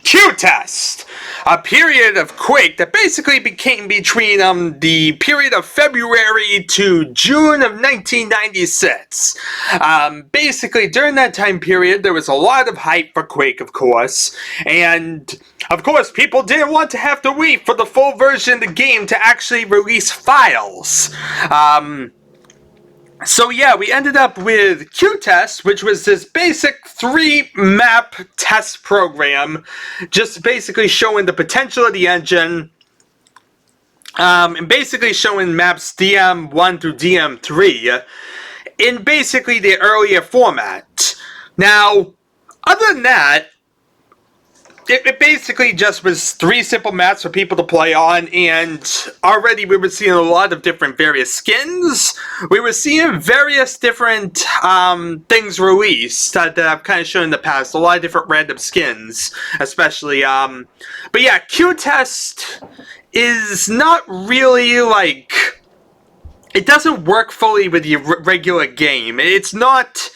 QTEST, a period of Quake that basically became between the period of February to June of 1996. Basically, during that time period, there was a lot of hype for Quake, of course, and of course, people didn't want to have to wait for the full version of the game to actually release files. So yeah, we ended up with QTEST, which was this basic 3-map test program, just basically showing the potential of the engine, and basically showing maps DM1 through DM3 in basically the earlier format. Now, other than that, it basically just was 3 simple maps for people to play on, and already we were seeing a lot of different various skins. We were seeing various different things released that I've kind of shown in the past. A lot of different random skins, especially. But yeah, QTEST is not really like... It doesn't work fully with the regular game. It's not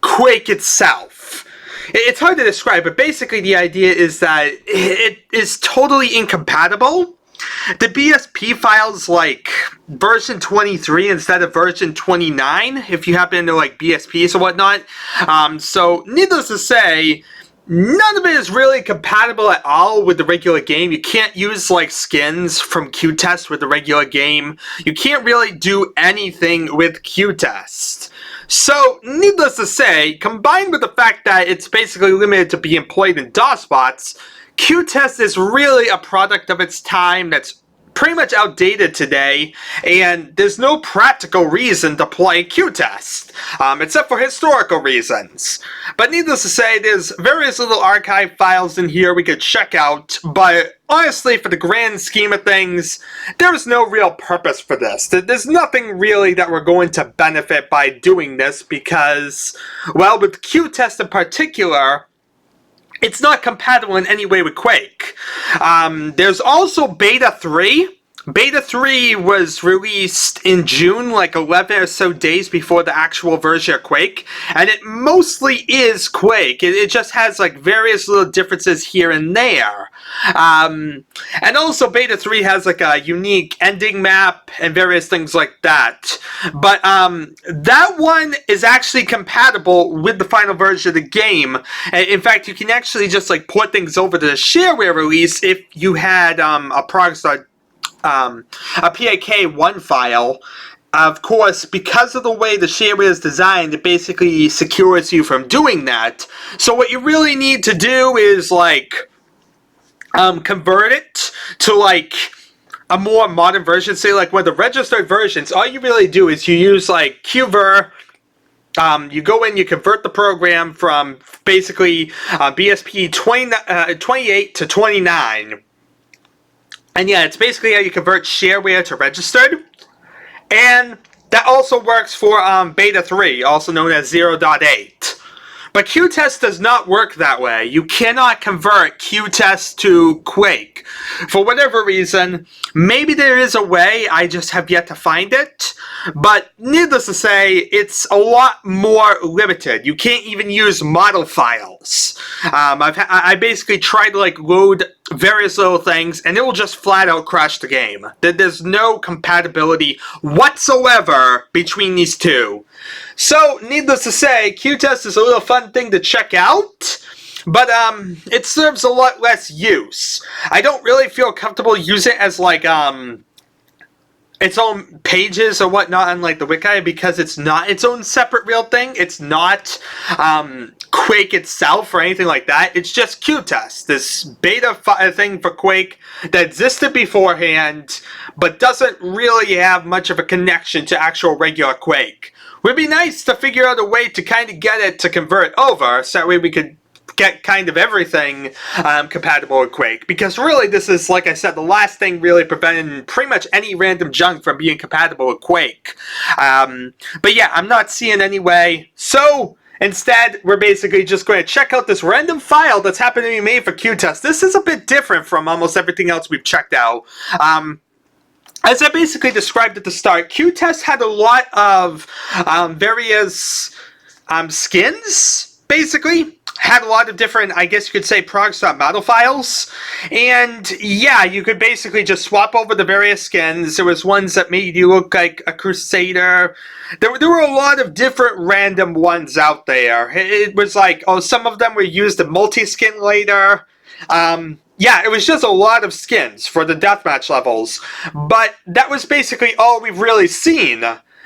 Quake itself. It's hard to describe, but basically the idea is that it is totally incompatible. The BSP file's like version 23 instead of version 29, if you happen to like BSPs or whatnot. So, needless to say, none of it is really compatible at all with the regular game. You can't use like skins from QTEST with the regular game. You can't really do anything with QTEST. So, needless to say, combined with the fact that it's basically limited to being played in DOS bots, QTEST is really a product of its time that's pretty much outdated today, and there's no practical reason to play QTEST, except for historical reasons. But needless to say, there's various little archive files in here we could check out, but honestly, for the grand scheme of things, there is no real purpose for this. There's nothing really that we're going to benefit by doing this because, well, with QTEST in particular, it's not compatible in any way with Quake. There's also Beta 3. Beta 3 was released in June, like 11 or so days before the actual version of Quake, and it mostly is Quake. It just has like various little differences here and there. And also Beta 3 has like a unique ending map and various things like that. But that one is actually compatible with the final version of the game. In fact, you can actually just like port things over to the shareware release if you had a PAK1 file. Of course, because of the way the shareware is designed, it basically secures you from doing that. So what you really need to do is like convert it to like a more modern version. Say like one of the registered versions. All you really do is you use like qver. You go in, you convert the program from basically BSP 28 to 29. And yeah, it's basically how you convert shareware to registered. And that also works for Beta 3, also known as 0.8. But QTEST does not work that way. You cannot convert QTEST to Quake. For whatever reason, maybe there is a way, I just have yet to find it. But needless to say, it's a lot more limited. You can't even use model files. I basically tried to like load various little things, and it will just flat out crash the game. There's no compatibility whatsoever between these two. So, needless to say, QTEST is a little fun thing to check out, but it serves a lot less use. I don't really feel comfortable using it as like its own pages or whatnot on like the wiki because it's not its own separate real thing. It's not Quake itself or anything like that. It's just QTEST, this beta thing for Quake that existed beforehand but doesn't really have much of a connection to actual regular Quake. Would be nice to figure out a way to kind of get it to convert over so that way we could get kind of everything compatible with Quake, because really this is, like I said, the last thing really preventing pretty much any random junk from being compatible with Quake. But yeah, I'm not seeing any way, so instead we're basically just going to check out this random file that's happened to be made for QTEST. This is a bit different from almost everything else we've checked out. As I basically described at the start, QTEST had a lot of various skins, basically. had a lot of different, I guess you could say, progs.model files. And yeah, you could basically just swap over the various skins. There was ones that made you look like a Crusader. There were a lot of different random ones out there. It was like, oh, some of them were used in multi-skin later. Yeah, it was just a lot of skins for the deathmatch levels. But that was basically all we've really seen.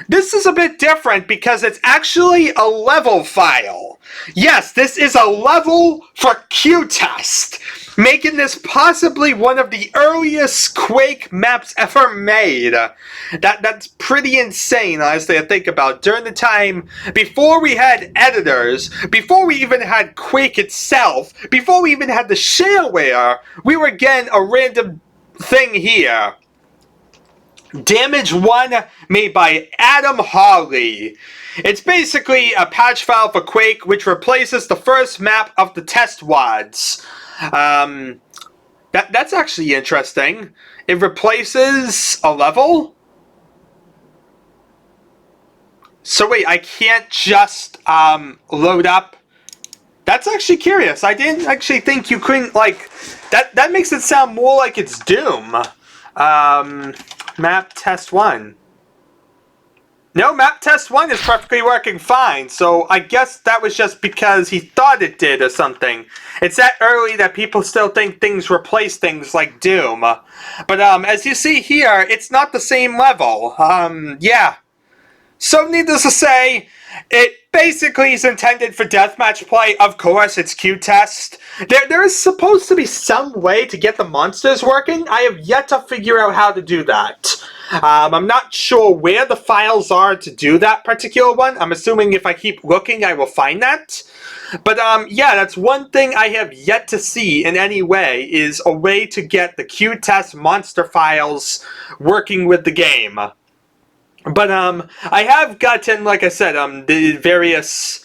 This is a bit different because it's actually a level file. Yes, this is a level for QTEST, making this possibly one of the earliest Quake maps ever made. That's pretty insane, honestly, to think about. During the time before we had editors, before we even had Quake itself, before we even had the shareware, we were getting a random thing here. Damage1 made by Adam Hawley. It's basically a patch file for Quake which replaces the first map of the test wads. That's actually interesting. It replaces a level? So wait, I can't just load up. That's actually curious. I didn't actually think you couldn't, like, that makes it sound more like it's Doom. Map test 1. No, map test 1 is perfectly working fine, so I guess that was just because he thought it did or something. It's that early that people still think things replace things like Doom. But as you see here, it's not the same level. Yeah. So needless to say, it basically is intended for deathmatch play. Of course, it's QTEST. There is supposed to be some way to get the monsters working. I have yet to figure out how to do that. I'm not sure where the files are to do that particular one. I'm assuming if I keep looking, I will find that. But yeah, that's one thing I have yet to see in any way, is a way to get the QTEST monster files working with the game. But I have gotten, like I said, the various.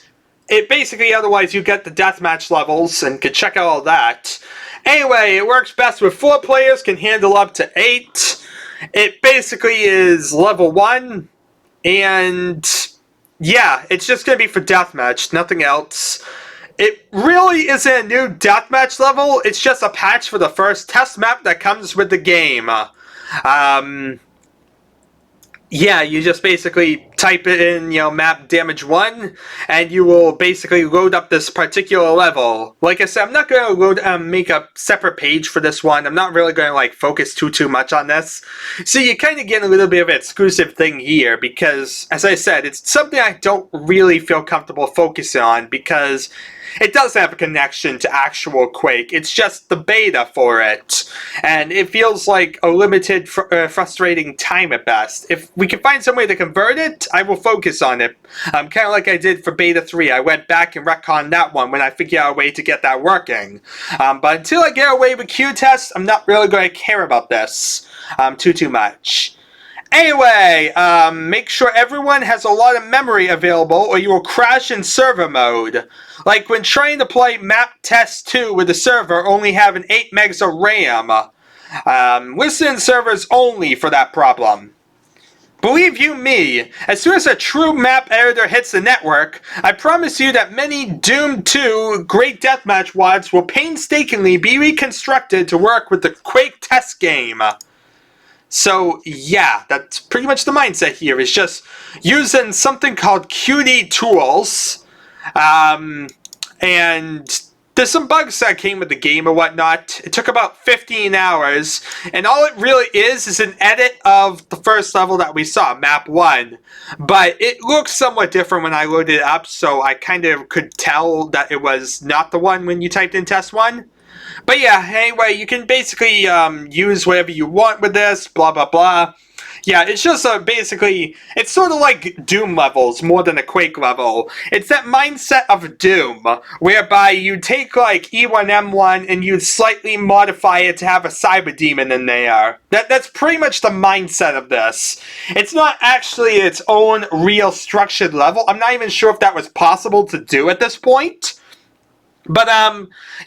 It basically, otherwise you get the deathmatch levels and can check out all that. Anyway, it works best with 4 players, can handle up to 8. It basically is level 1, and yeah, it's just gonna be for deathmatch, nothing else. It really isn't a new deathmatch level. It's just a patch for the first test map that comes with the game. Yeah, you just basically type it in, map Damage1, and you will basically load up this particular level. Like I said, I'm not going to make a separate page for this one. I'm not really going to focus too much on this. So you kind of get a little bit of an exclusive thing here because, as I said, it's something I don't really feel comfortable focusing on because it does have a connection to actual Quake. It's just the beta for it. And it feels like a limited, frustrating time at best. If we can find some way to convert it, I will focus on it. Kind of like I did for Beta 3. I went back and retconned that one when I figured out a way to get that working. But until I get away with QTEST, I'm not really going to care about this too much. Anyway, make sure everyone has a lot of memory available or you will crash in server mode. Like when trying to play map test 2 with the server only having 8 megs of RAM. Listen servers only for that problem. Believe you me, as soon as a true map editor hits the network, I promise you that many Doom 2 Great Deathmatch WADs will painstakingly be reconstructed to work with the Quake test game. So yeah, that's pretty much the mindset here, is just using something called QD tools, and there's some bugs that came with the game and whatnot. It took about 15 hours, and all it really is an edit of the first level that we saw, map 1. But it looks somewhat different when I loaded it up, so I kind of could tell that it was not the one when you typed in test 1. But yeah, anyway, you can basically use whatever you want with this, blah blah blah. Yeah, it's just basically, it's sort of like Doom levels more than a Quake level. It's that mindset of Doom, whereby you take like E1M1 and you slightly modify it to have a cyber demon in there. That's pretty much the mindset of this. It's not actually its own real structured level. I'm not even sure if that was possible to do at this point. But,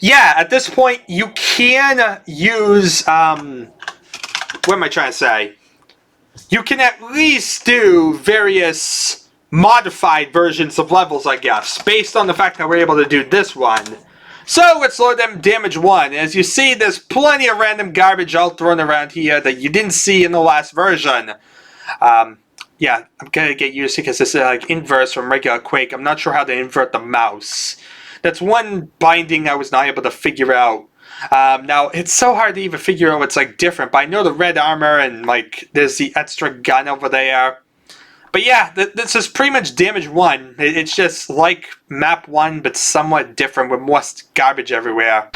yeah, at this point, you can use, what am I trying to say? You can at least do various modified versions of levels, I guess, based on the fact that we're able to do this one. So let's load them Damage1. As you see, there's plenty of random garbage all thrown around here that you didn't see in the last version. Yeah, I'm gonna get used to it because this is like inverse from regular Quake. I'm not sure how to invert the mouse. That's one binding I was not able to figure out. Now, it's so hard to even figure out what's like different, but I know the red armor and like there's the extra gun over there. But yeah, this is pretty much Damage1. It's just like map 1, but somewhat different with more garbage everywhere.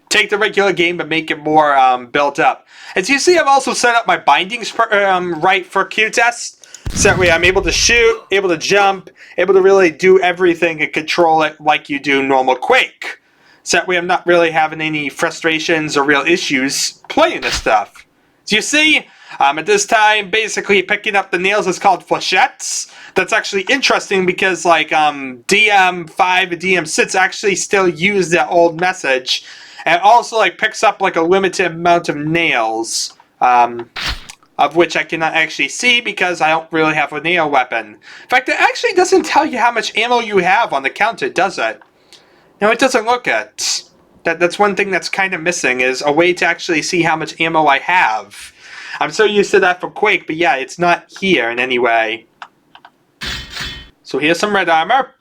Take the regular game but make it more built up. As you see, I've also set up my bindings right for QTEST. So that way I'm able to shoot, able to jump, able to really do everything and control it like you do normal Quake. So that way I'm not really having any frustrations or real issues playing this stuff. So you see, at this time, basically picking up the nails is called flechettes. That's actually interesting because like DM5 and DM6 actually still use that old message. And it also like picks up like a limited amount of nails. Of which I cannot actually see because I don't really have a nail weapon. In fact, it actually doesn't tell you how much ammo you have on the counter, does it? No, it doesn't look it. That's one thing that's kind of missing, is a way to actually see how much ammo I have. I'm so used to that for Quake, but yeah, it's not here in any way. So here's some red armor.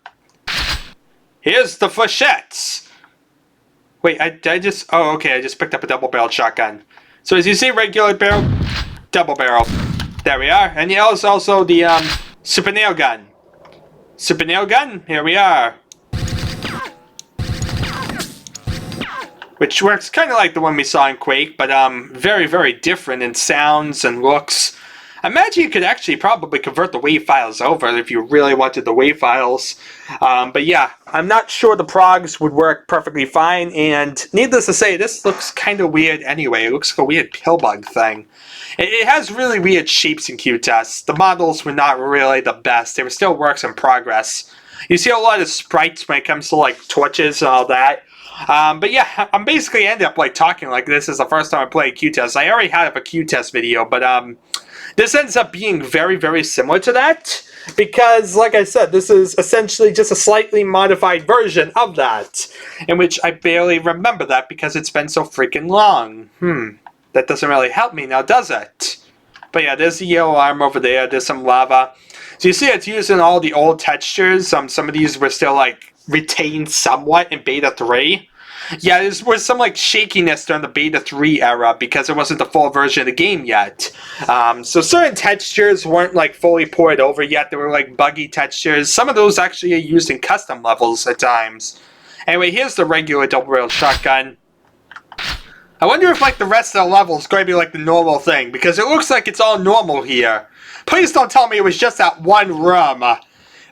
Here's the flechettes. Wait, I just... Oh, okay, I just picked up a double-barreled shotgun. So as you see, regular barrel... Double barrel. There we are. And here's also the super nail gun. Super nail gun. Here we are. Which works kind of like the one we saw in Quake, but very, very different in sounds and looks. I imagine you could actually probably convert the WAV files over if you really wanted the WAV files. But yeah, I'm not sure the progs would work perfectly fine, and needless to say, this looks kind of weird anyway. It looks like a weird pillbug thing. It has really weird shapes in QTEST. The models were not really the best. They were still works in progress. You see a lot of sprites when it comes to like torches and all that. But yeah, I'm basically ended up like talking like this is the first time I played QTEST. I already had a QTEST video, but this ends up being very, very similar to that. Because, like I said, this is essentially just a slightly modified version of that. In which I barely remember that because it's been so freaking long. That doesn't really help me now, does it? But yeah, there's the yellow arm over there. There's some lava. So you see it's using all the old textures. Some of these were still like retained somewhat in Beta 3. Yeah, there was some like shakiness during the Beta 3 era because it wasn't the full version of the game yet. So certain textures weren't like fully poured over yet. They were like buggy textures. Some of those actually are used in custom levels at times. Anyway, here's the regular double-barreled shotgun. I wonder if like the rest of the level is going to be like the normal thing, because it looks like it's all normal here. Please don't tell me it was just that one room.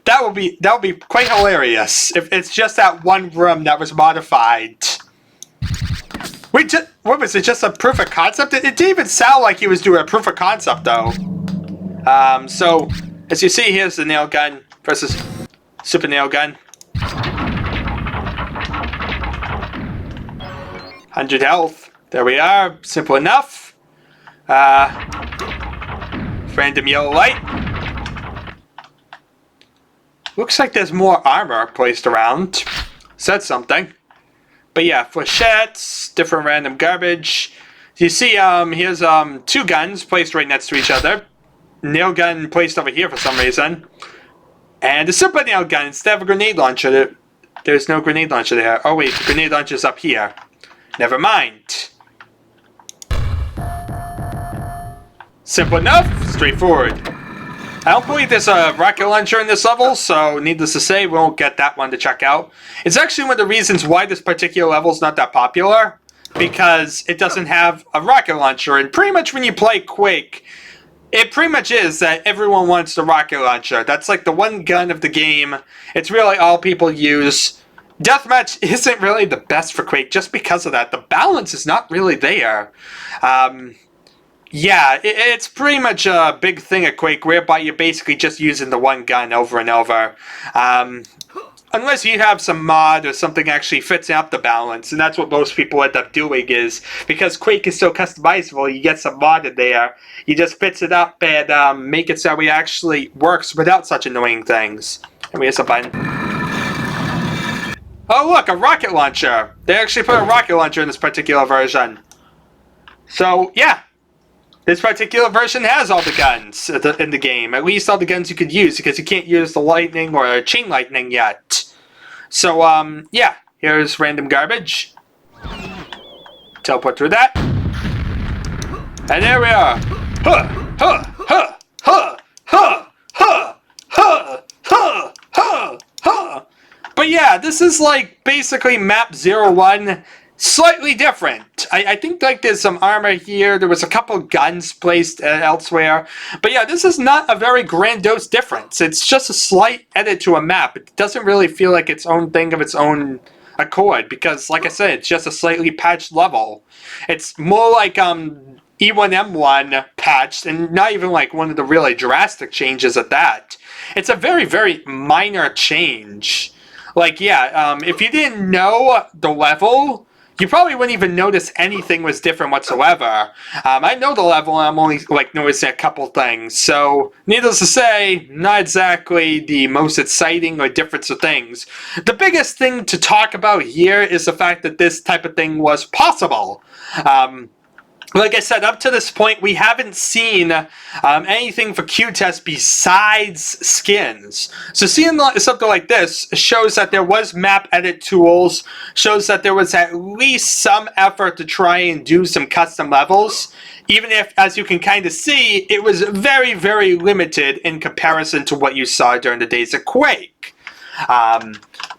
That would be quite hilarious if it's just that one room that was modified. Wait, what was it? Just a proof of concept? It didn't even sound like he was doing a proof of concept though. So as you see, here's the nail gun versus super nail gun. 100 health. There we are. Simple enough. Random yellow light. Looks like there's more armor placed around. So that's something. But yeah, flechettes, different random garbage. You see, here's two guns placed right next to each other. Nail gun placed over here for some reason. And a super nail gun instead of a grenade launcher. There's no grenade launcher there. Oh wait, the grenade launcher's up here. Never mind. Simple enough, straightforward. I don't believe there's a rocket launcher in this level, so needless to say, we won't get that one to check out. It's actually one of the reasons why this particular level is not that popular, because it doesn't have a rocket launcher, and pretty much when you play Quake, it pretty much is that everyone wants the rocket launcher. That's like the one gun of the game. It's really all people use. Deathmatch isn't really the best for Quake just because of that. The balance is not really there. Yeah, it's pretty much a big thing at Quake whereby you're basically just using the one gun over and over. unless you have some mod or something actually fits out the balance, and that's what most people end up doing is, because Quake is so customizable, you get some mod in there, you just fix it up and make it so it actually works without such annoying things. And we have a button. Oh look, a rocket launcher! They actually put a rocket launcher in this particular version. So, yeah. This particular version has all the guns in the game. At least all the guns you could use, because you can't use the lightning or chain lightning yet. So, yeah. Here's random garbage. Teleport through that. And there we are. Huh, huh, huh, huh, huh, huh, huh, huh, huh, huh. But yeah, this is like basically map 01. Slightly different. I think like there's some armor here. There was a couple guns placed elsewhere. But yeah, this is not a very grandiose difference. It's just a slight edit to a map. It doesn't really feel like its own thing of its own accord. Because like I said, it's just a slightly patched level. It's more like E1M1 patched, and not even like one of the really drastic changes at that. It's a very, very minor change. Like, yeah, if you didn't know the level, you probably wouldn't even notice anything was different whatsoever. I know the level, and I'm only like noticing a couple things. So, needless to say, not exactly the most exciting or difference of things. The biggest thing to talk about here is the fact that this type of thing was possible. Like I said, up to this point, we haven't seen anything for QTEST besides skins. So seeing something like this shows that there was map edit tools, shows that there was at least some effort to try and do some custom levels, even if, as you can kind of see, it was very, very limited in comparison to what you saw during the days of Quake.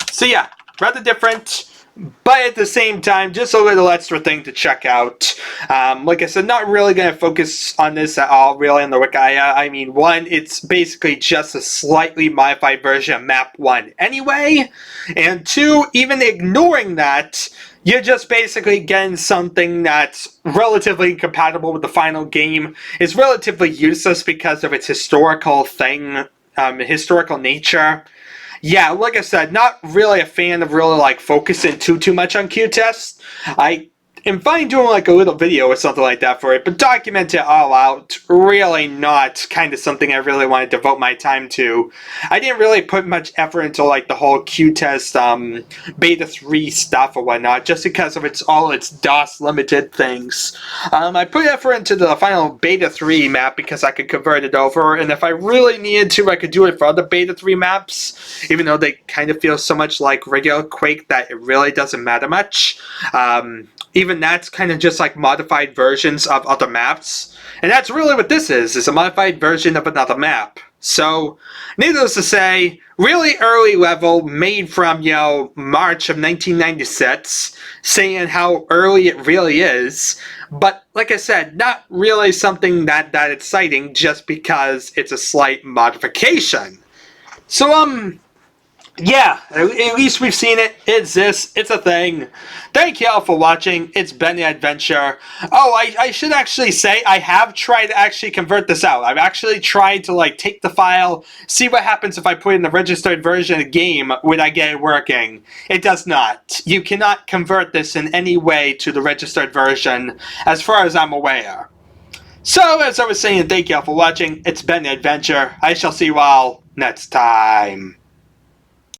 So yeah, rather different. But at the same time, just a little extra thing to check out. Like I said, not really going to focus on this at all, really, on the wiki. I mean, one, it's basically just a slightly modified version of Map 1 anyway. And two, even ignoring that, you're just basically getting something that's relatively compatible with the final game. It's relatively useless because of its historical nature. Yeah, like I said, not really a fan of really like focusing too much on QTEST. I am fine doing like a little video or something like that for it, but document it all out, really not kind of something I really want to devote my time to. I didn't really put much effort into like the whole QTEST beta 3 stuff or whatnot, just because of all its DOS limited things. I put effort into the final beta 3 map because I could convert it over, and if I really needed to, I could do it for other beta 3 maps, even though they kind of feel so much like regular Quake that it really doesn't matter much. Even that's kind of just like modified versions of other maps. And that's really what this is a modified version of another map. So, needless to say, really early level made from, March of 1996, saying how early it really is. But, like I said, not really something that exciting just because it's a slight modification. So, yeah, at least we've seen it. It exists. It's a thing. Thank you all for watching. It's been the adventure. Oh, I should actually say I have tried to actually convert this out. I've actually tried to like take the file, see what happens if I put in the registered version of the game. Would I get it working? It does not. You cannot convert this in any way to the registered version, as far as I'm aware. So, as I was saying, thank you all for watching. It's been the adventure. I shall see you all next time.